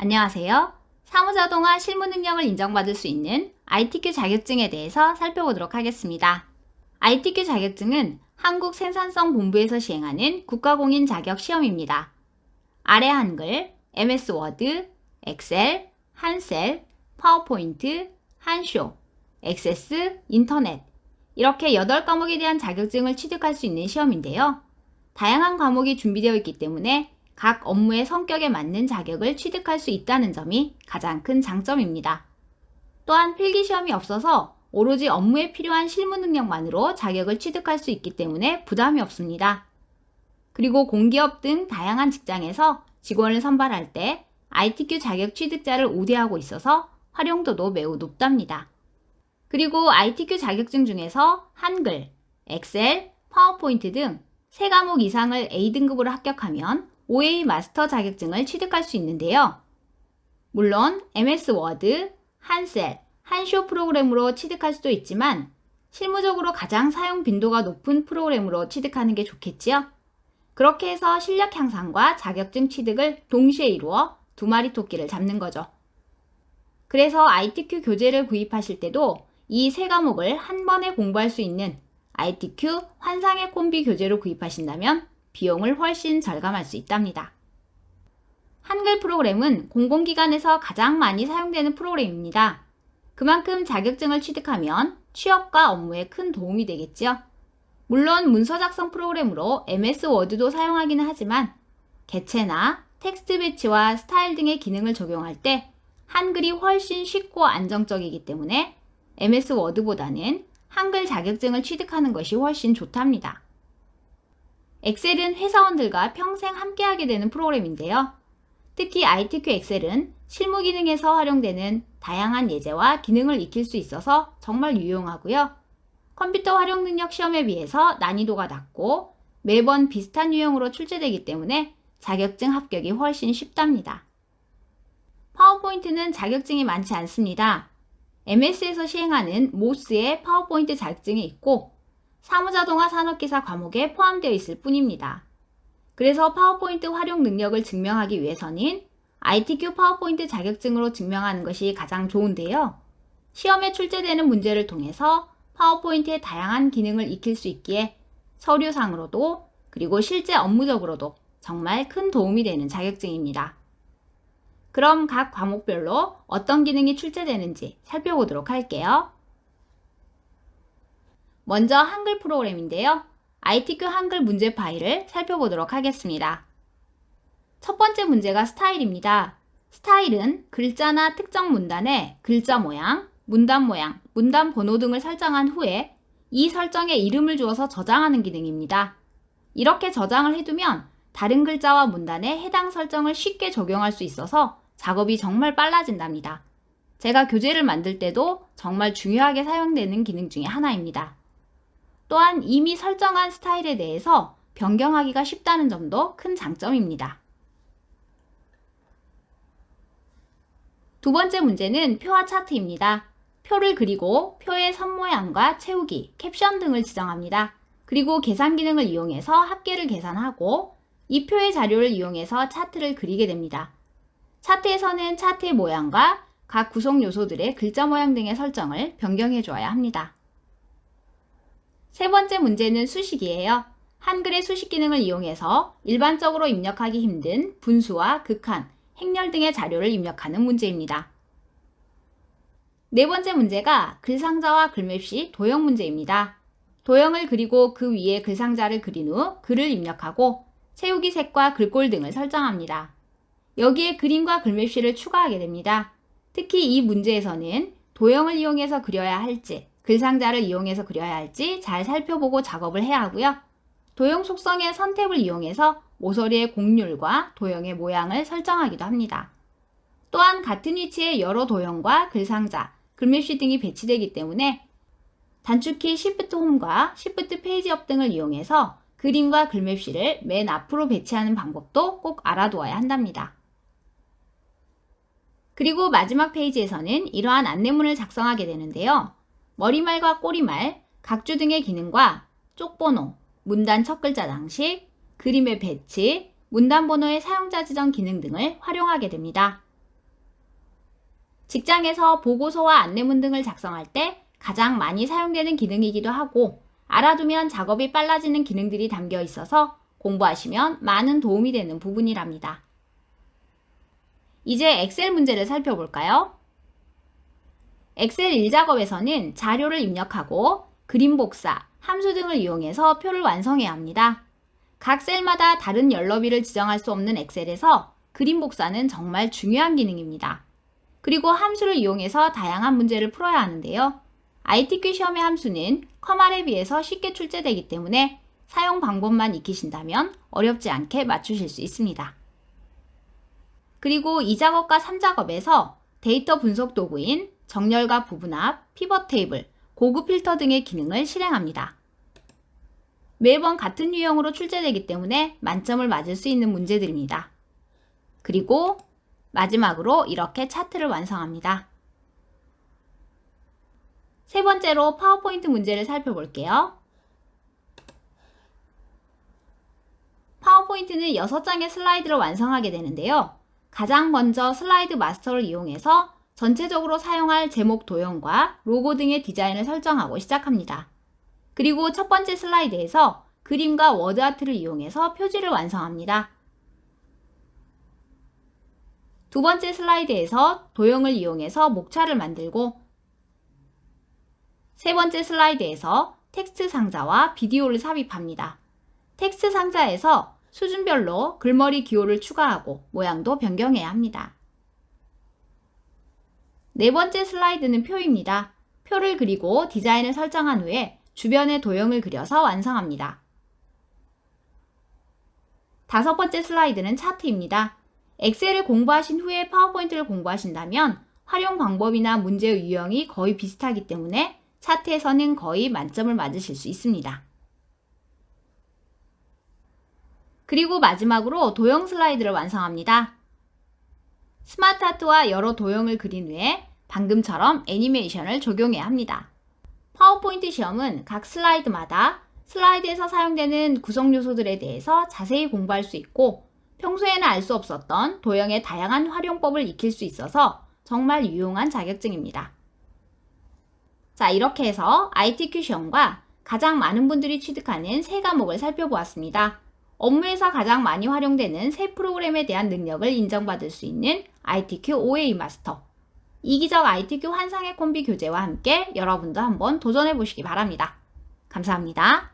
안녕하세요. 사무자동화 실무 능력을 인정받을 수 있는 ITQ 자격증에 대해서 살펴보도록 하겠습니다. ITQ 자격증은 한국생산성본부에서 시행하는 국가공인 자격 시험입니다. 아래 한글, MS 워드, 엑셀, 한셀, 파워포인트, 한쇼, 액세스, 인터넷 이렇게 8과목에 대한 자격증을 취득할 수 있는 시험인데요. 다양한 과목이 준비되어 있기 때문에 각 업무의 성격에 맞는 자격을 취득할 수 있다는 점이 가장 큰 장점입니다. 또한 필기시험이 없어서 오로지 업무에 필요한 실무 능력만으로 자격을 취득할 수 있기 때문에 부담이 없습니다. 그리고 공기업 등 다양한 직장에서 직원을 선발할 때 ITQ 자격 취득자를 우대하고 있어서 활용도도 매우 높답니다. 그리고 ITQ 자격증 중에서 한글, 엑셀, 파워포인트 등 3과목 이상을 A등급으로 합격하면 OA 마스터 자격증을 취득할 수 있는데요. 물론 MS 워드, 한셀, 한쇼 프로그램으로 취득할 수도 있지만 실무적으로 가장 사용 빈도가 높은 프로그램으로 취득하는 게 좋겠지요. 그렇게 해서 실력 향상과 자격증 취득을 동시에 이루어 2마리 토끼를 잡는 거죠. 그래서 ITQ 교재를 구입하실 때도 이 3과목을 한 번에 공부할 수 있는 ITQ 환상의 콤비 교재로 구입하신다면 비용을 훨씬 절감할 수 있답니다. 한글 프로그램은 공공기관에서 가장 많이 사용되는 프로그램입니다. 그만큼 자격증을 취득하면 취업과 업무에 큰 도움이 되겠지요. 물론 문서 작성 프로그램으로 MS 워드도 사용하기는 하지만 개체나 텍스트 배치와 스타일 등의 기능을 적용할 때 한글이 훨씬 쉽고 안정적이기 때문에 MS 워드보다는 한글 자격증을 취득하는 것이 훨씬 좋답니다. 엑셀은 회사원들과 평생 함께하게 되는 프로그램인데요. 특히 ITQ 엑셀은 실무 기능에서 활용되는 다양한 예제와 기능을 익힐 수 있어서 정말 유용하고요. 컴퓨터 활용 능력 시험에 비해서 난이도가 낮고 매번 비슷한 유형으로 출제되기 때문에 자격증 합격이 훨씬 쉽답니다. 파워포인트는 자격증이 많지 않습니다. MS에서 시행하는 모스의 파워포인트 자격증이 있고 사무자동화 산업기사 과목에 포함되어 있을 뿐입니다. 그래서 파워포인트 활용 능력을 증명하기 위해서는 ITQ 파워포인트 자격증으로 증명하는 것이 가장 좋은데요. 시험에 출제되는 문제를 통해서 파워포인트의 다양한 기능을 익힐 수 있기에 서류상으로도 그리고 실제 업무적으로도 정말 큰 도움이 되는 자격증입니다. 그럼 각 과목별로 어떤 기능이 출제되는지 살펴보도록 할게요. 먼저 한글 프로그램인데요. ITQ 한글 문제 파일을 살펴보도록 하겠습니다. 첫 번째 문제가 스타일입니다. 스타일은 글자나 특정 문단에 글자 모양, 문단 번호 등을 설정한 후에 이 설정에 이름을 주어서 저장하는 기능입니다. 이렇게 저장을 해두면 다른 글자와 문단에 해당 설정을 쉽게 적용할 수 있어서 작업이 정말 빨라진답니다. 제가 교재를 만들 때도 정말 중요하게 사용되는 기능 중에 하나입니다. 또한 이미 설정한 스타일에 대해서 변경하기가 쉽다는 점도 큰 장점입니다. 두 번째 문제는 표와 차트입니다. 표를 그리고 표의 선 모양과 채우기, 캡션 등을 지정합니다. 그리고 계산 기능을 이용해서 합계를 계산하고 이 표의 자료를 이용해서 차트를 그리게 됩니다. 차트에서는 차트의 모양과 각 구성 요소들의 글자 모양 등의 설정을 변경해 주어야 합니다. 세 번째 문제는 수식이에요. 한글의 수식 기능을 이용해서 일반적으로 입력하기 힘든 분수와 극한, 행렬 등의 자료를 입력하는 문제입니다. 네 번째 문제가 글상자와 글맵시 도형 문제입니다. 도형을 그리고 그 위에 글상자를 그린 후 글을 입력하고 채우기 색과 글꼴 등을 설정합니다. 여기에 그림과 글맵시를 추가하게 됩니다. 특히 이 문제에서는 도형을 이용해서 그려야 할지 글상자를 이용해서 그려야 할지 잘 살펴보고 작업을 해야 하고요. 도형 속성의 선택을 이용해서 모서리의 곡률과 도형의 모양을 설정하기도 합니다. 또한 같은 위치에 여러 도형과 글상자, 글맵시 등이 배치되기 때문에 단축키 Shift 홈과 Shift 페이지 업 등을 이용해서 그림과 글맵시를 맨 앞으로 배치하는 방법도 꼭 알아두어야 한답니다. 그리고 마지막 페이지에서는 이러한 안내문을 작성하게 되는데요. 머리말과 꼬리말, 각주 등의 기능과 쪽번호, 문단 첫 글자 장식, 그림의 배치, 문단 번호의 사용자 지정 기능 등을 활용하게 됩니다. 직장에서 보고서와 안내문 등을 작성할 때 가장 많이 사용되는 기능이기도 하고 알아두면 작업이 빨라지는 기능들이 담겨 있어서 공부하시면 많은 도움이 되는 부분이랍니다. 이제 엑셀 문제를 살펴볼까요? 엑셀 1작업에서는 자료를 입력하고 그림 복사, 함수 등을 이용해서 표를 완성해야 합니다. 각 셀마다 다른 열너비를 지정할 수 없는 엑셀에서 그림 복사는 정말 중요한 기능입니다. 그리고 함수를 이용해서 다양한 문제를 풀어야 하는데요. ITQ 시험의 함수는 컴알에 비해서 쉽게 출제되기 때문에 사용 방법만 익히신다면 어렵지 않게 맞추실 수 있습니다. 그리고 2작업과 3작업에서 데이터 분석 도구인 정렬과 부분합, 피벗 테이블, 고급 필터 등의 기능을 실행합니다. 매번 같은 유형으로 출제되기 때문에 만점을 맞을 수 있는 문제들입니다. 그리고 마지막으로 이렇게 차트를 완성합니다. 세 번째로 파워포인트 문제를 살펴볼게요. 파워포인트는 6장의 슬라이드를 완성하게 되는데요. 가장 먼저 슬라이드 마스터를 이용해서 전체적으로 사용할 제목 도형과 로고 등의 디자인을 설정하고 시작합니다. 그리고 첫 번째 슬라이드에서 그림과 워드 아트를 이용해서 표지를 완성합니다. 두 번째 슬라이드에서 도형을 이용해서 목차를 만들고 세 번째 슬라이드에서 텍스트 상자와 비디오를 삽입합니다. 텍스트 상자에서 수준별로 글머리 기호를 추가하고 모양도 변경해야 합니다. 네 번째 슬라이드는 표입니다. 표를 그리고 디자인을 설정한 후에 주변에 도형을 그려서 완성합니다. 다섯 번째 슬라이드는 차트입니다. 엑셀을 공부하신 후에 파워포인트를 공부하신다면 활용 방법이나 문제의 유형이 거의 비슷하기 때문에 차트에서는 거의 만점을 맞으실 수 있습니다. 그리고 마지막으로 도형 슬라이드를 완성합니다. 스마트 아트와 여러 도형을 그린 후에 방금처럼 애니메이션을 적용해야 합니다. 파워포인트 시험은 각 슬라이드마다 슬라이드에서 사용되는 구성 요소들에 대해서 자세히 공부할 수 있고 평소에는 알 수 없었던 도형의 다양한 활용법을 익힐 수 있어서 정말 유용한 자격증입니다. 자, 이렇게 해서 ITQ 시험과 가장 많은 분들이 취득하는 세 과목을 살펴보았습니다. 업무에서 가장 많이 활용되는 세 프로그램에 대한 능력을 인정받을 수 있는 ITQ OA 마스터, 이기적 ITQ 환상의 콤비 교재와 함께 여러분도 한번 도전해 보시기 바랍니다. 감사합니다.